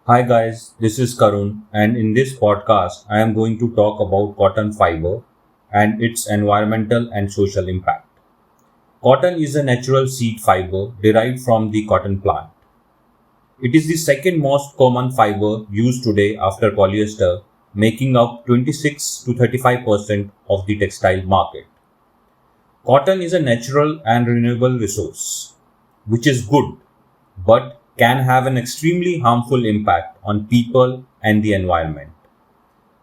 Hi guys, this is Karun, and in this podcast, I am going to talk about cotton fiber and its environmental and social impact. Cotton is a natural seed fiber derived from the cotton plant. It is the second most common fiber used today after polyester, making up 26 to 35% of the textile market. Cotton is a natural and renewable resource, which is good but can have an extremely harmful impact on people and the environment.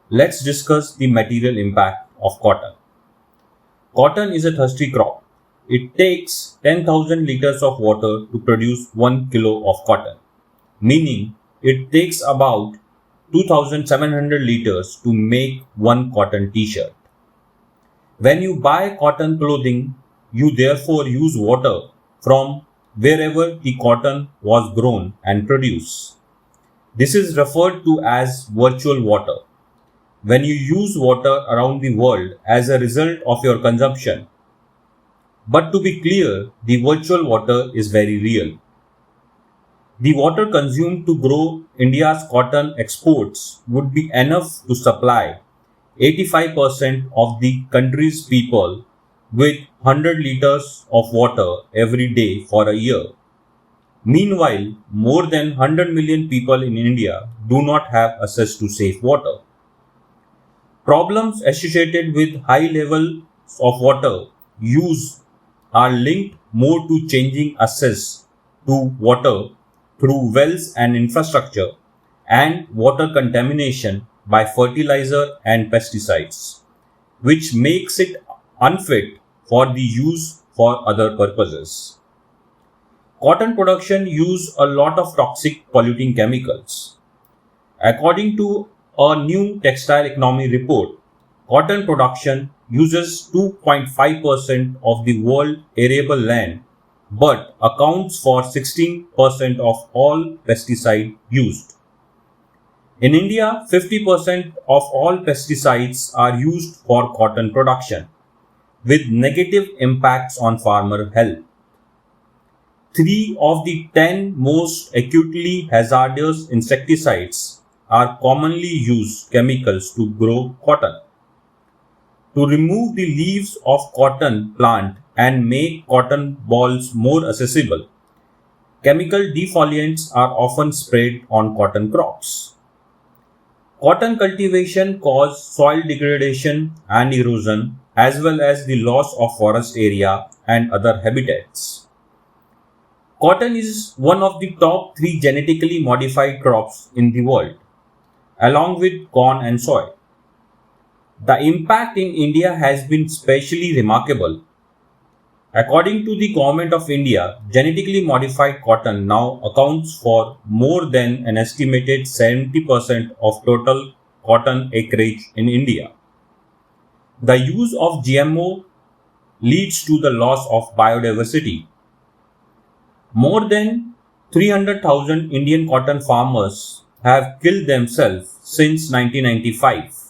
Let's discuss the material impact of cotton. Cotton is a thirsty crop. It takes 10,000 liters of water to produce 1 kilo of cotton, meaning it takes about 2,700 liters to make one cotton t-shirt. When you buy cotton clothing, you therefore use water from wherever the cotton was grown and produced. This is referred to as virtual water. When you use water around the world as a result of your consumption. But to be clear, the virtual water is very real. The water consumed to grow India's cotton exports would be enough to supply 85% of the country's people with 100 liters of water every day for a year. Meanwhile, more than 100 million people in India do not have access to safe water. Problems associated with high levels of water use are linked more to changing access to water through wells and infrastructure and water contamination by fertilizer and pesticides, which makes it unfit for the use for other purposes. Cotton production use a lot of toxic polluting chemicals. According to a new textile economy report, cotton production uses 2.5% of the world arable land but accounts for 16% of all pesticide used. In India, 50% of all pesticides are used for cotton production, with negative impacts on farmer health. 3 of the 10 most acutely hazardous insecticides are commonly used chemicals to grow cotton. To remove the leaves of cotton plant and make cotton balls more accessible, chemical defoliants are often sprayed on cotton crops. Cotton cultivation causes soil degradation and erosion as well as the loss of forest area and other habitats. Cotton is one of the top 3 genetically modified crops in the world, along with corn and soy. The impact in India has been specially remarkable. According to the Government of India, genetically modified cotton now accounts for more than an estimated 70% of total cotton acreage in India. The use of GMO leads to the loss of biodiversity. More than 300,000 Indian cotton farmers have killed themselves since 1995.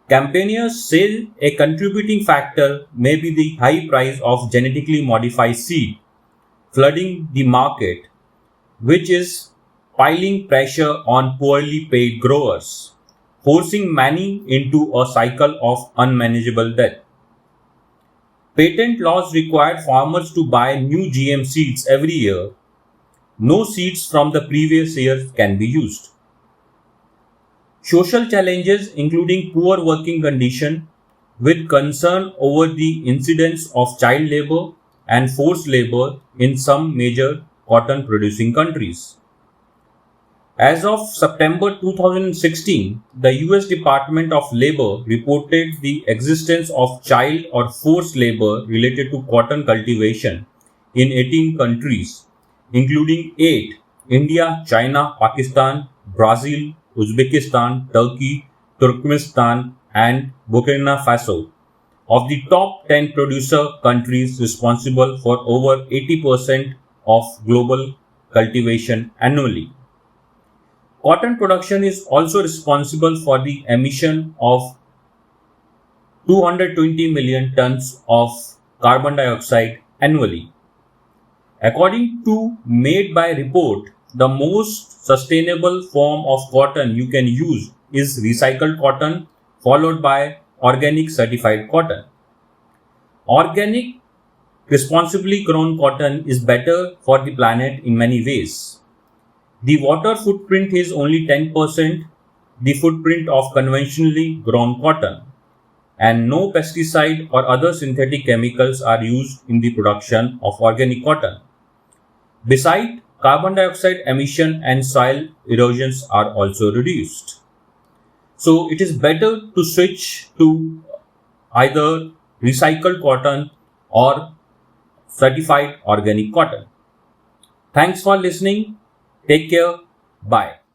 Campaigners say a contributing factor may be the high price of genetically modified seed flooding the market, which is piling pressure on poorly paid growers, forcing many into a cycle of unmanageable debt. Patent laws require farmers to buy new GM seeds every year. No seeds from the previous year can be used. Social challenges including poor working conditions with concern over the incidence of child labor and forced labor in some major cotton producing countries. As of September 2016, the US Department of Labor reported the existence of child or forced labor related to cotton cultivation in 18 countries, including 8 India, China, Pakistan, Brazil, Uzbekistan, Turkey, Turkmenistan, and Burkina Faso. Of the top 10 producer countries responsible for over 80% of global cultivation annually. Cotton production is also responsible for the emission of 220 million tons of carbon dioxide annually. According to Made by Report, the most sustainable form of cotton you can use is recycled cotton, followed by organic certified cotton. Organic, responsibly grown cotton is better for the planet in many ways. The water footprint is only 10% the footprint of conventionally grown cotton, and no pesticide or other synthetic chemicals are used in the production of organic cotton. Besides, carbon dioxide emission and soil erosions are also reduced. So it is better to switch to either recycled cotton or certified organic cotton. Thanks for listening. Take care. Bye.